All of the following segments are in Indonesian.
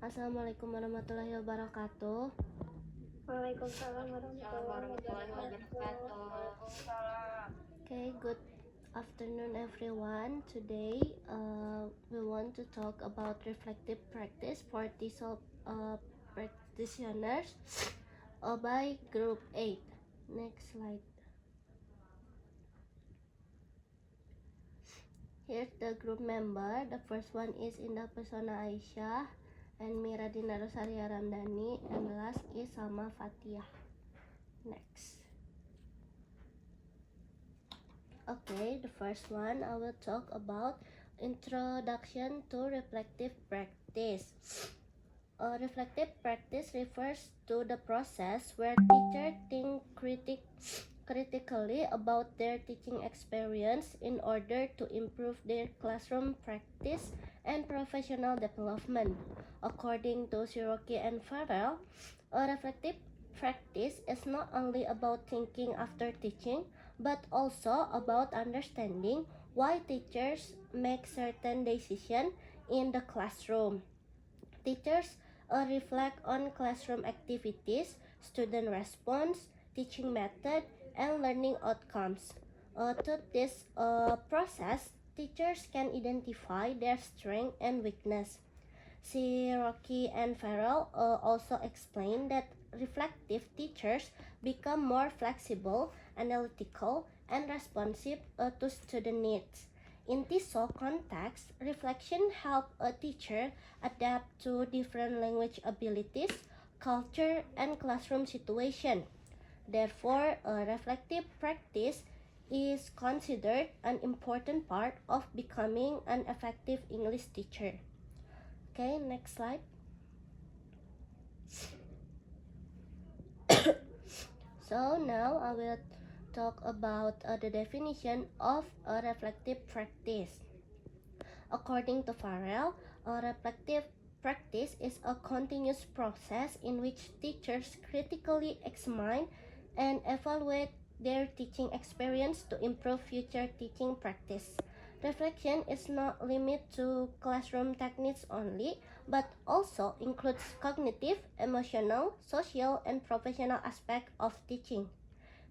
Assalamualaikum warahmatullahi wabarakatuh. Waalaikumsalam warahmatullahi wabarakatuh. Okay, good afternoon everyone. Today we want to talk about reflective practice for TESOL practitioners by Group 8. Next slide. Here's the group member. The first one is Indah Pesona Aisyah and Miradina Rosaria Ramdhani, and the last is Salma Fatihah. Next. Okay, the first one I will talk about introduction to reflective practice. Reflective practice refers to the process where teachers think critically about their teaching experience in order to improve their classroom practice and professional development. According to Shiroki and Farrell, a reflective practice is not only about thinking after teaching, but also about understanding why teachers make certain decisions in the classroom. Teachers reflect on classroom activities, student response, teaching method, and learning outcomes. To this process, teachers can identify their strength and weakness. Shiroki and Farrell also explain that reflective teachers become more flexible, analytical, and responsive to student needs. In this context, reflection helps a teacher adapt to different language abilities, culture, and classroom situation. Therefore, reflective practice is considered an important part of becoming an effective English teacher. Okay, next slide. So now I will talk about the definition of a reflective practice. According to Farrell, a reflective practice is a continuous process in which teachers critically examine and evaluate their teaching experience to improve future teaching practice. Reflection is not limited to classroom techniques only, but also includes cognitive, emotional, social, and professional aspects of teaching.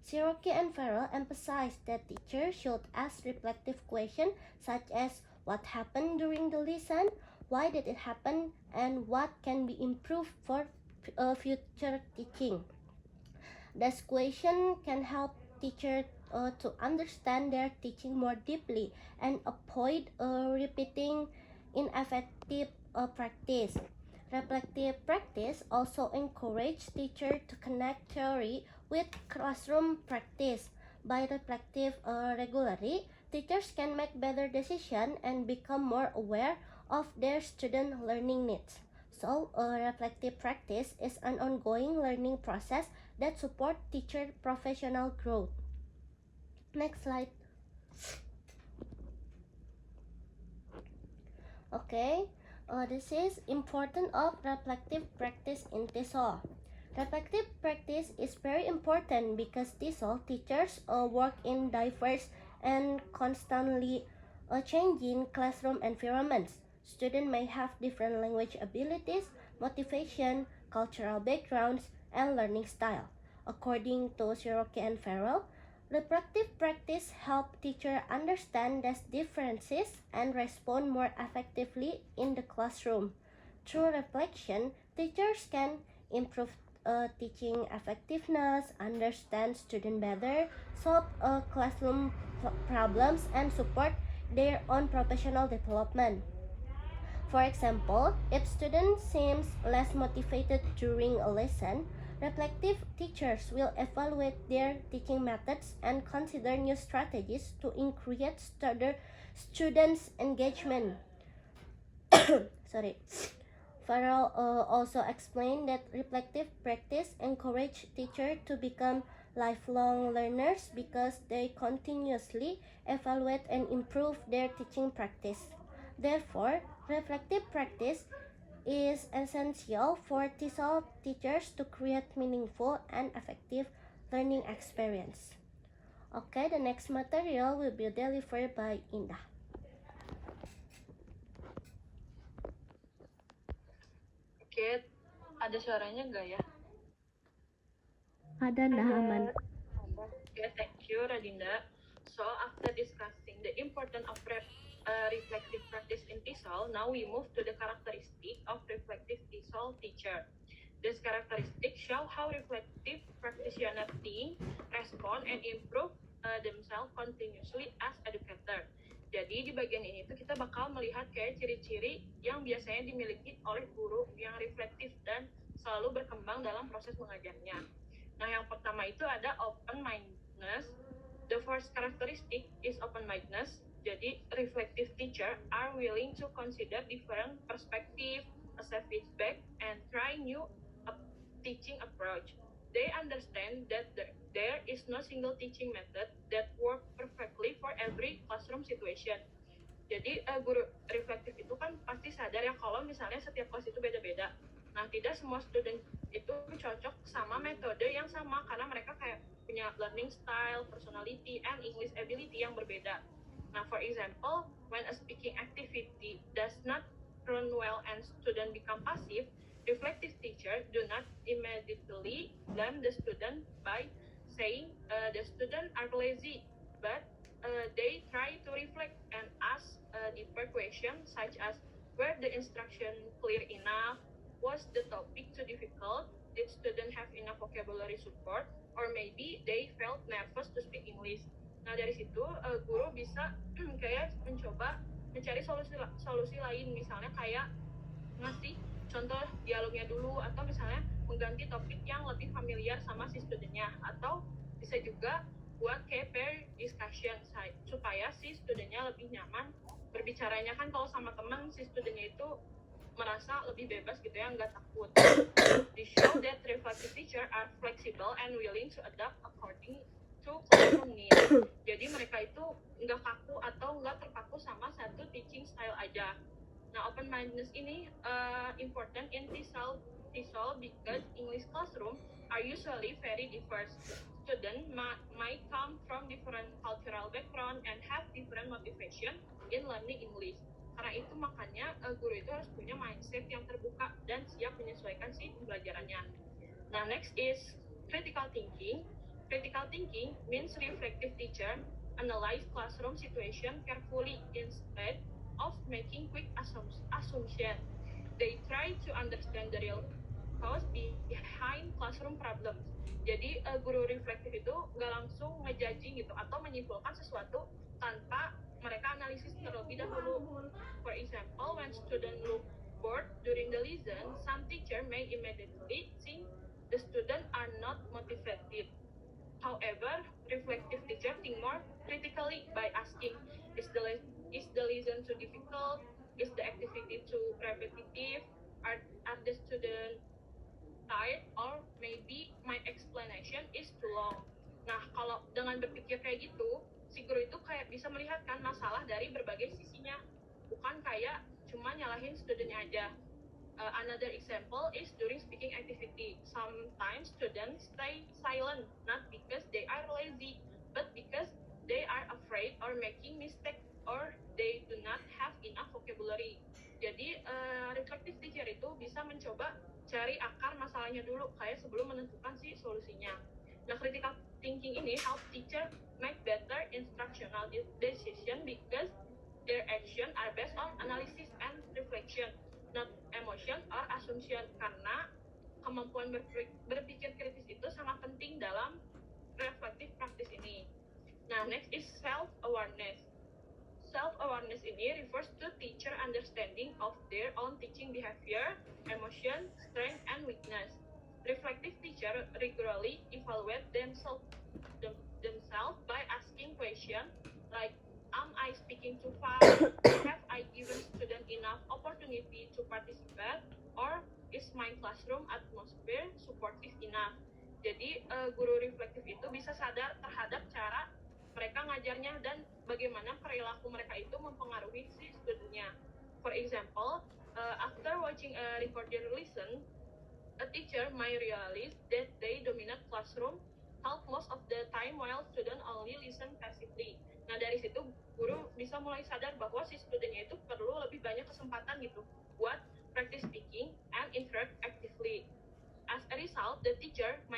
Shiroki and Farrell emphasize that teachers should ask reflective questions such as what happened during the lesson, why did it happen, and what can be improved for future teaching. This question can help teachers to understand their teaching more deeply and avoid repeating ineffective practice. Reflective practice also encourages teachers to connect theory with classroom practice. By reflective regularly, teachers can make better decisions and become more aware of their student learning needs. So, reflective practice is an ongoing learning process that support teacher professional growth. Next slide. Okay, this is important of reflective practice in TESOL. Reflective practice is very important because TESOL teachers work in diverse and constantly changing classroom environments. Students may have different language abilities, motivation, cultural backgrounds, and learning style. According to Shiroki and Farrell, reflective practice helps teachers understand these differences and respond more effectively in the classroom. Through reflection, teachers can improve teaching effectiveness, understand students better, solve classroom problems, and support their own professional development. For example, if students seems less motivated during a lesson, reflective teachers will evaluate their teaching methods and consider new strategies to increase students' engagement. Sorry. Farrell also explained that reflective practice encourages teachers to become lifelong learners because they continuously evaluate and improve their teaching practice. Therefore, reflective practice is essential for TESOL teachers to create meaningful and effective learning experience. Okay, the next material will be delivered by Indah. Oke, ada suaranya nggak ya? Ada ndak aman? Okay, thank you, Radinda. So, after discussing the importance of reflective practice in TESOL, now we move to the characteristic of reflective TESOL teacher. These characteristics show how reflective practitioners think, respond, and improve themselves continuously as educator. Jadi di bagian ini tuh kita bakal melihat kayak ciri-ciri yang biasanya dimiliki oleh guru yang reflektif dan selalu berkembang dalam proses mengajarnya. Nah, yang pertama itu ada open-mindedness. The first characteristic is open-mindedness. Jadi, reflective teacher are willing to consider different perspective, accept feedback, and try new teaching approach. They understand that there is no single teaching method that works perfectly for every classroom situation. Jadi guru reflektif itu kan pasti sadar ya kalau misalnya setiap kelas itu beda-beda. Nah, tidak semua student itu cocok sama metode yang sama karena mereka kayak punya learning style, personality, and English ability yang berbeda. Nah, for example, when a speaking activity does not run well and student become passive, reflective teacher do not immediately blame the student by saying the student are lazy, but they try to reflect and ask deeper questions such as were the instruction clear enough, was the topic too difficult, did students have enough vocabulary support, or maybe they felt nervous to speak English. Nah, dari situ guru bisa kayak mencoba mencari solusi lain, misalnya kayak ngasih contoh dialognya dulu, atau misalnya mengganti topik yang lebih familiar sama si studentnya, atau bisa juga buat kayak pair discussion supaya si studentnya lebih nyaman berbicaranya. Kan kalau sama teman si studentnya itu merasa lebih bebas gitu ya, nggak takut. They show that reflective teacher are flexible and willing to adapt according to classroom needs. Jadi mereka itu nggak kaku atau nggak terpaku sama satu teaching style aja. Nah, open-mindedness ini important in TESOL because English classroom are usually very diverse. Students might come from different cultural background and have different motivation in learning English. Karena itu makanya guru itu harus punya mindset yang terbuka dan siap menyesuaikan si pembelajarannya. Nah, next is critical thinking. Critical thinking means reflective teacher analyze classroom situation carefully instead of making quick assumption. They try to understand the real cause behind classroom problems. Jadi guru reflektif itu nggak langsung ngejudging gitu atau menyimpulkan sesuatu tanpa mereka analisis terlebih dahulu. For example, when students look bored during the lesson, some teacher may immediately think the students are not motivated. However, reflective teacher think more critically by asking, is the lesson too difficult? Is the activity too repetitive? Are the students tired? Or maybe my explanation is too long? Nah, kalau dengan berpikir kayak gitu, si guru itu kayak bisa melihatkan masalah dari berbagai sisinya. Bukan kayak cuma nyalahin studentnya aja. Another example is during speaking activity. Sometimes students stay silent, not because they are lazy, but because they are afraid or making mistake or they do not have enough vocabulary. Jadi reflective teacher itu bisa mencoba cari akar masalahnya dulu kayak sebelum menentukan si solusinya. Nah, critical thinking ini help teacher make better instructional decision because their action are based on analysis and reflection, not emotion or assumption. Karena kemampuan berpikir kritis itu sangat penting dalam reflective practice ini. Nah, next is self-awareness. Self-awareness ini refers to teacher understanding of their own teaching behavior, emotion, strength, and weakness. Reflective teacher regularly evaluate themselves by asking questions like, am I speaking too fast? Have I given students enough opportunity to participate? Or is my classroom atmosphere supportive enough? Jadi guru reflektif itu bisa sadar terhadap cara mereka ngajarnya dan bagaimana perilaku mereka itu mempengaruhi si studentnya. For example, after watching a recorded lesson, a teacher might realize that they dominate classroom talk most of the time while student only listen passively. Nah, dari situ guru bisa mulai sadar bahwa si studentnya itu perlu lebih banyak kesempatan gitu buat practice speaking and interact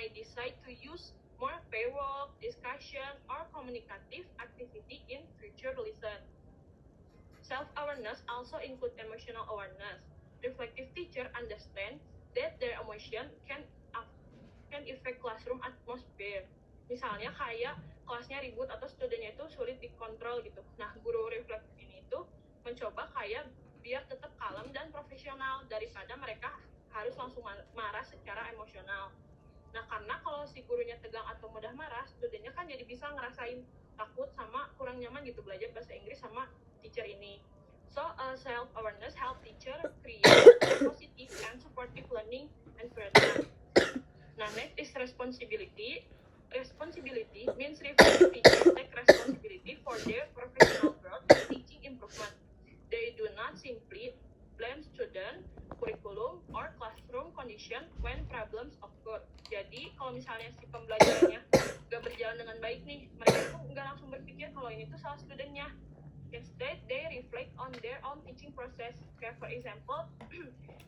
might decide to use more pair work, discussion, or communicative activity in future lesson. Self-awareness also include emotional awareness. Reflective teacher understand that their emotion can affect classroom atmosphere. Misalnya kayak kelasnya ribut atau studennya itu sulit dikontrol gitu. Nah, guru reflektif ini itu mencoba kayak biar tetap kalem dan profesional daripada mereka harus langsung marah secara emosional. Nah, karena kalau si gurunya tegang atau mudah marah, studennya kan jadi bisa ngerasain takut sama kurang nyaman gitu belajar bahasa Inggris sama teacher ini. So, self-awareness help teacher create positive and supportive learning environment. Now, next is responsibility. Responsibility means reflective teachers take responsibility for their professional growth and teaching improvement. They do not simply blame student, curriculum, or classroom condition when problems occur. Jadi, kalau misalnya si pembelajarannya nggak berjalan dengan baik nih, mereka tuh nggak langsung berpikir kalau ini tuh salah studentnya. Instead, they reflect on their own teaching process. Okay, for example,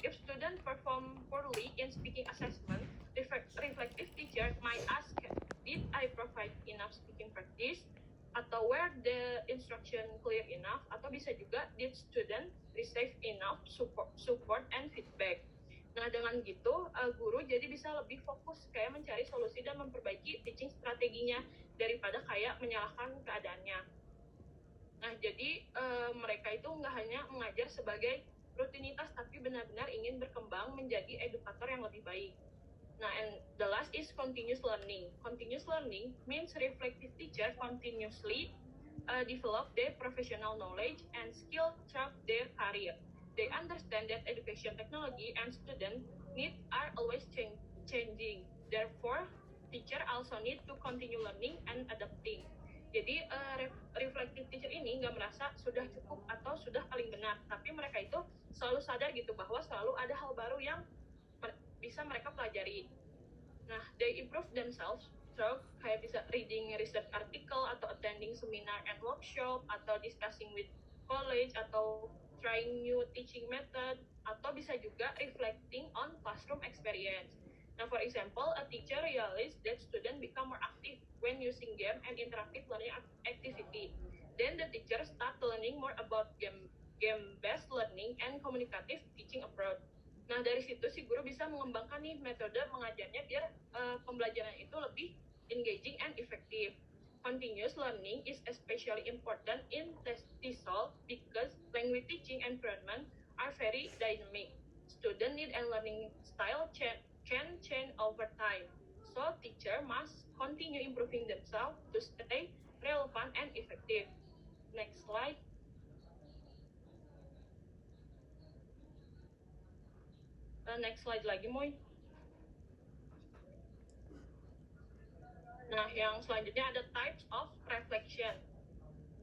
if student perform poorly in speaking assessment, reflective teacher might ask, did I provide enough speaking practice? Atau were the instruction clear enough? Atau bisa juga, did student receive enough support and feedback? Nah, dengan gitu, guru jadi bisa lebih fokus kayak mencari solusi dan memperbaiki teaching strateginya daripada kayak menyalahkan keadaannya. Nah, jadi mereka itu nggak hanya mengajar sebagai rutinitas, tapi benar-benar ingin berkembang menjadi edukator yang lebih baik. Nah, and the last is continuous learning. Continuous learning means reflective teacher continuously develop their professional knowledge and skill throughout their career. They understand that education technology and student needs are always changing. Therefore, teacher also need to continue learning and adapting. Jadi reflective teacher ini nggak merasa sudah cukup atau sudah paling benar, tapi mereka itu selalu sadar gitu bahwa selalu ada hal baru yang bisa mereka pelajari. Nah, they improve themselves through kayak bisa reading research article atau attending seminar and workshop atau discussing with college atau trying new teaching method atau bisa juga reflecting on classroom experience. Now, for example, a teacher realized that students become more active when using game and interactive learning activity. Then the teacher start learning more about game-based learning and communicative teaching approach. Nah, dari situ si guru bisa mengembangkan nih metode mengajarnya biar pembelajaran itu lebih engaging and effective. Continuous learning is especially important in TESOL because language teaching environment are very dynamic. Student need and learning style can change over time. So, teacher must continue improving themselves to stay relevant and effective. Next slide. Next slide lagi, Moy. Nah, yang selanjutnya ada types of reflection.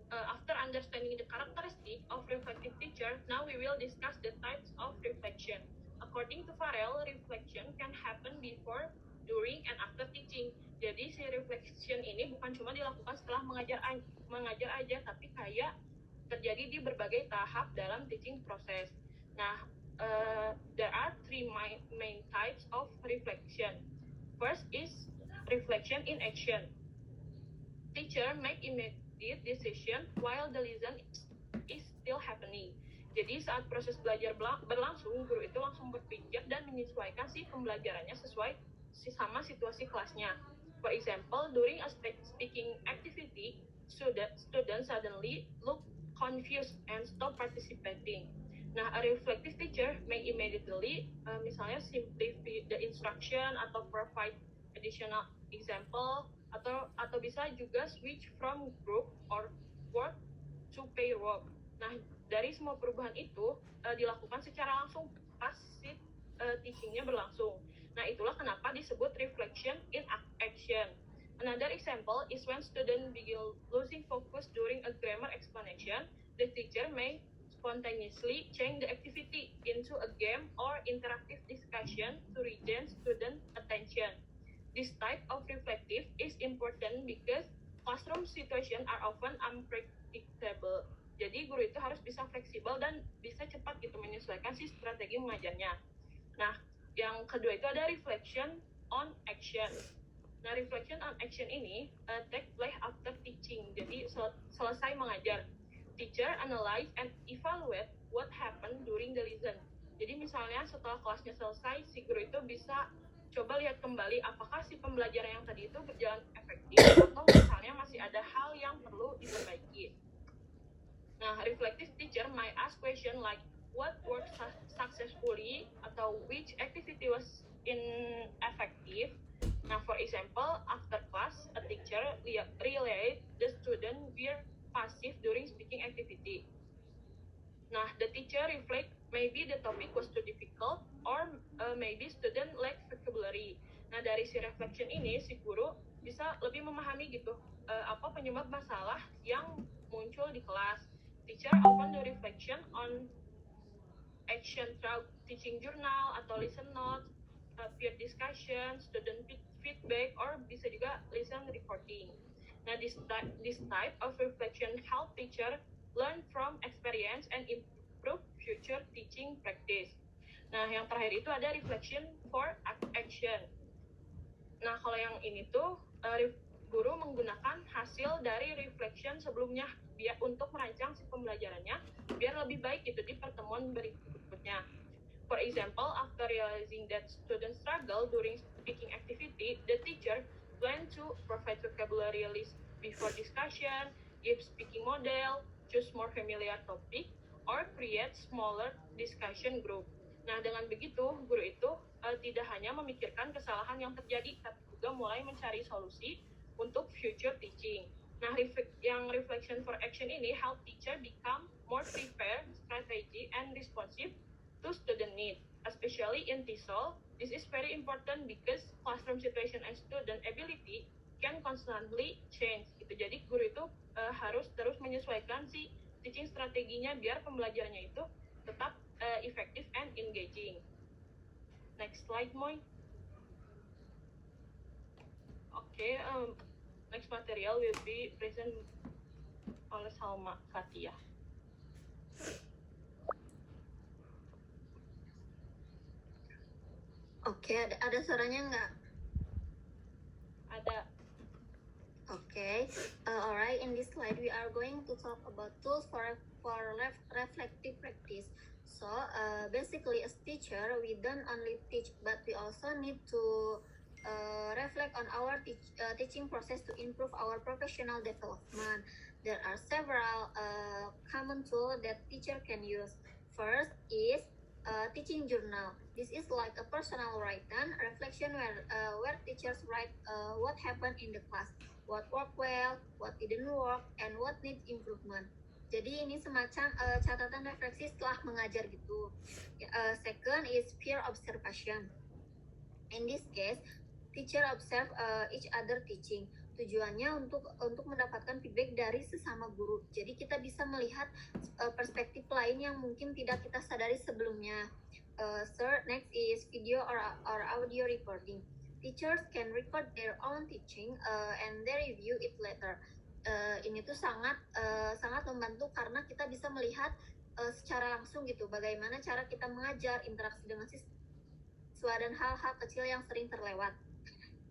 After understanding the characteristic of reflective teacher, now we will discuss the types of reflection. According to Farrell, reflection can happen before, during, and after teaching. Jadi si reflection ini bukan cuma dilakukan setelah mengajar aja, tapi kayak terjadi di berbagai tahap dalam teaching proses. Nah, there are three main types of reflection. First is reflection in action. Teacher make immediate decision while the lesson is still happening. Jadi saat proses belajar berlangsung, guru itu langsung berpikir dan menyesuaikan si pembelajarannya sesuai sama situasi kelasnya. For example, during a speaking activity, students suddenly look confused and stop participating. Nah, a reflective teacher may immediately, misalnya simplify the instruction atau provide additional example atau bisa juga switch from group or work to pair work. Nah, dari semua perubahan itu dilakukan secara langsung pas si teachingnya berlangsung. Nah, itulah kenapa disebut reflection in action. Another example is when students begin losing focus during a grammar explanation, the teacher may spontaneously change the activity into a game or interactive discussion to regain student attention. This type of reflective is important because classroom situations are often unpredictable. Jadi guru itu harus bisa fleksibel dan bisa cepat gitu menyesuaikan si strategi mengajarnya. Nah, yang kedua itu ada reflection on action. Nah, reflection on action ini take place after teaching. Jadi selesai mengajar. Teacher analyze and evaluate what happened during the lesson. Jadi misalnya setelah kelasnya selesai, si guru itu bisa coba lihat kembali apakah si pembelajaran yang tadi itu berjalan efektif atau misalnya masih ada hal yang perlu diperbaiki. Nah, reflective teacher might ask question like what worked successfully atau which activity was ineffective. Now, for example, after class, a teacher relayed the student were passive during speaking activity. Nah, the teacher reflect maybe the topic was too difficult or maybe student lack vocabulary. Nah, dari si reflection ini, si guru bisa lebih memahami gitu apa penyebab masalah yang muncul di kelas. Teacher often do reflection on action through teaching journal atau listen notes, peer discussion, student feedback, or bisa juga listen recording. Nah, this type of reflection help teacher learn from experience and improve future teaching practice. Nah, yang terakhir itu ada reflection for action. Nah, kalau yang ini tuh guru menggunakan hasil dari reflection sebelumnya biar untuk merancang si pembelajarannya biar lebih baik gitu di pertemuan berikutnya. For example, after realizing that students struggle during speaking activity, the teacher plan to provide vocabulary list before discussion, give speaking model, choose more familiar topic, or create smaller discussion group. Nah, dengan begitu, guru itu tidak hanya memikirkan kesalahan yang terjadi, tapi juga mulai mencari solusi untuk future teaching. Nah, yang reflection for action ini help teacher become more prepared, strategy, and responsive to student need, especially in TESOL. This is very important because classroom situation and student ability can constantly change. Gitu. Jadi guru itu harus terus menyesuaikan si teaching strateginya biar pembelajarannya itu tetap effective and engaging. Next slide, Moy. Okay, next material will be present oleh Salma Fatia. Oke, ada suaranya nggak? Ada. Okay, alright. In this slide, we are going to talk about tools for reflective practice. So, basically, as teacher, we don't only teach, but we also need to reflect on our teaching process to improve our professional development. There are several common tools that teacher can use. First is teaching journal. This is like a personal written reflection where teachers write what happened in the class, what worked well, what didn't work, and what needs improvement. Jadi ini semacam catatan refleksi setelah mengajar gitu. Second is peer observation. In this case, teacher observe each other teaching. Tujuannya untuk mendapatkan feedback dari sesama guru. Jadi kita bisa melihat perspektif lain yang mungkin tidak kita sadari sebelumnya. Third, next is video or audio recording. Teachers can record their own teaching and they review it later. Ini tuh sangat membantu karena kita bisa melihat secara langsung gitu bagaimana cara kita mengajar, interaksi dengan siswa dan hal-hal kecil yang sering terlewat.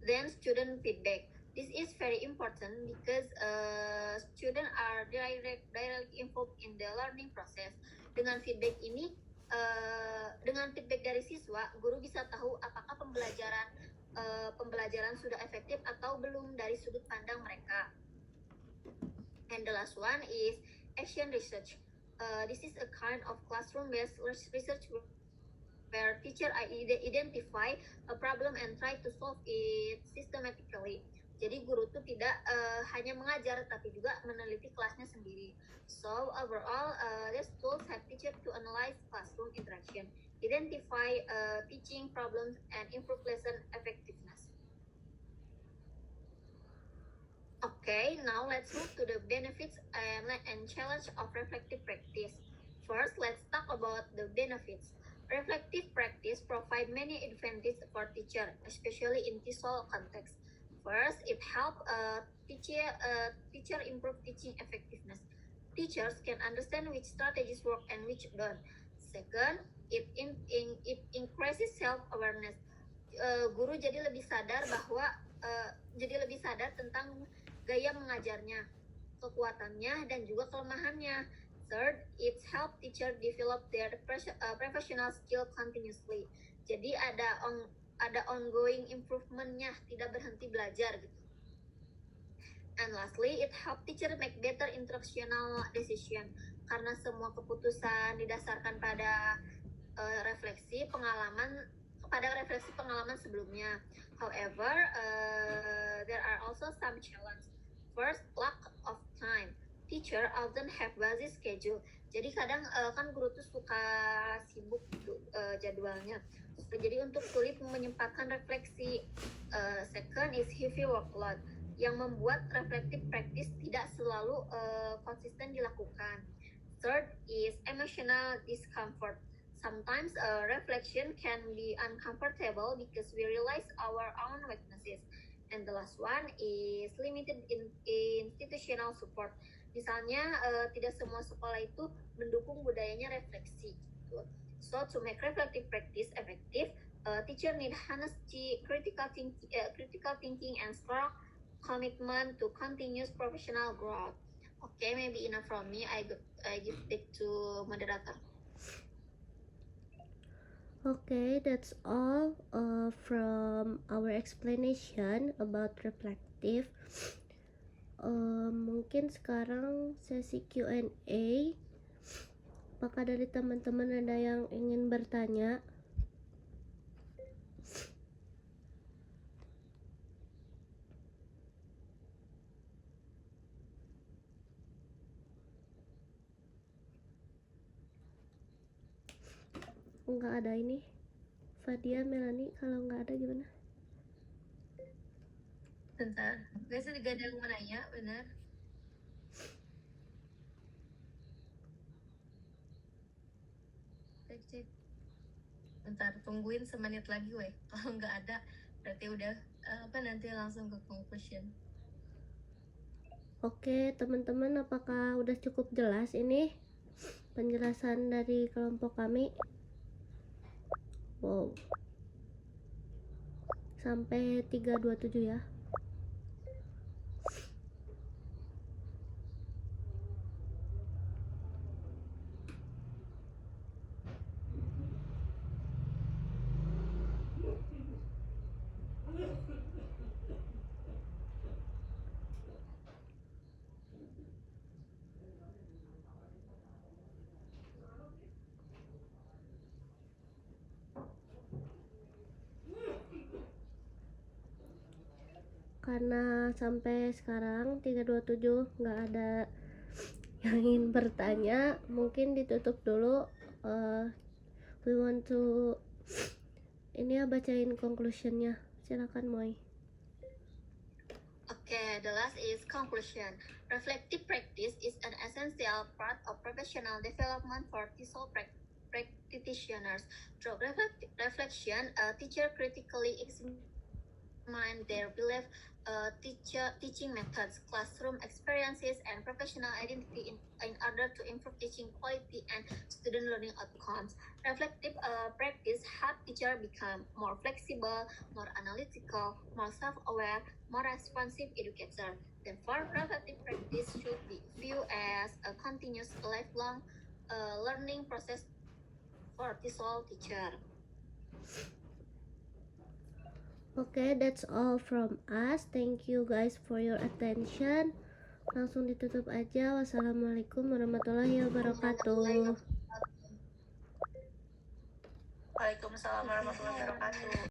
Then student feedback. This is very important because students are directly involved in the learning process. Dengan feedback ini, dengan feedback dari siswa, guru bisa tahu apakah pembelajaran sudah efektif atau belum dari sudut pandang mereka. And the last one is action research. This is a kind of classroom-based research where teacher identify a problem and try to solve it systematically. Jadi guru tuh tidak hanya mengajar tapi juga meneliti kelasnya sendiri. So overall, these tools help teacher to analyze classroom interaction, identify teaching problems, and improve lesson effectiveness. Okay, now let's move to the benefits and challenge of reflective practice. First, let's talk about the benefits. Reflective practice provide many advantages for teacher, especially in TESOL context. First, it helps teacher improve teaching effectiveness. Teachers can understand which strategies work and which don't. Second, it increases self-awareness. guru jadi lebih sadar tentang gaya mengajarnya, kekuatannya dan juga kelemahannya. Third, it help teacher develop their professional skill continuously. Jadi ada ongoing improvementnya, tidak berhenti belajar gitu. And lastly, it help teacher make better instructional decision, karena semua keputusan didasarkan pada refleksi pengalaman sebelumnya. However, there are also some challenge. First, lack of time. Teacher often have busy schedule. Jadi kadang kan guru tuh suka sibuk jadwalnya. Jadi untuk sulit menyempatkan refleksi. Second is heavy workload, yang membuat reflective practice tidak selalu konsisten dilakukan. Third is emotional discomfort. Sometimes reflection can be uncomfortable because we realize our own weaknesses. And the last one is limited institutional support. Misalnya tidak semua sekolah itu mendukung budayanya refleksi. So to make reflective practice effective, teacher need honesty, critical thinking, and strong commitment to continuous professional growth. Okay, maybe enough from me. I give back to moderator. Okay, that's all from our explanation about reflective. Mungkin sekarang sesi Q&A. Apakah dari teman-teman ada yang ingin bertanya? Nggak ada ini. Fadia, Melanie, kalau nggak ada gimana? Bentar, biasa juga ada yang mau nanya, benar? Cek. Bentar, tungguin semenit lagi, weh. Kalau nggak ada, berarti udah nanti langsung ke conclusion. Oke, teman-teman, apakah udah cukup jelas ini penjelasan dari kelompok kami? Wow. Sampai 327 ya. Karena sampai sekarang 327 nggak ada yang ingin bertanya, mungkin ditutup dulu. We want to ini ya, bacain conclusionnya. Silakan, Moy. Okay, the last is conclusion. Reflective practice is an essential part of professional development for TESOL practitioners. Through reflection, a teacher critically examine their belief, teaching methods, classroom experiences, and professional identity in order to improve teaching quality and student learning outcomes. Reflective practice help teacher become more flexible, more analytical, more self-aware, more responsive educator. Therefore, reflective practice should be viewed as a continuous lifelong learning process for TESOL teacher. Okay, that's all from us. Thank you guys for your attention. Langsung ditutup aja. Wassalamualaikum warahmatullahi wabarakatuh. Waalaikumsalam warahmatullahi wabarakatuh.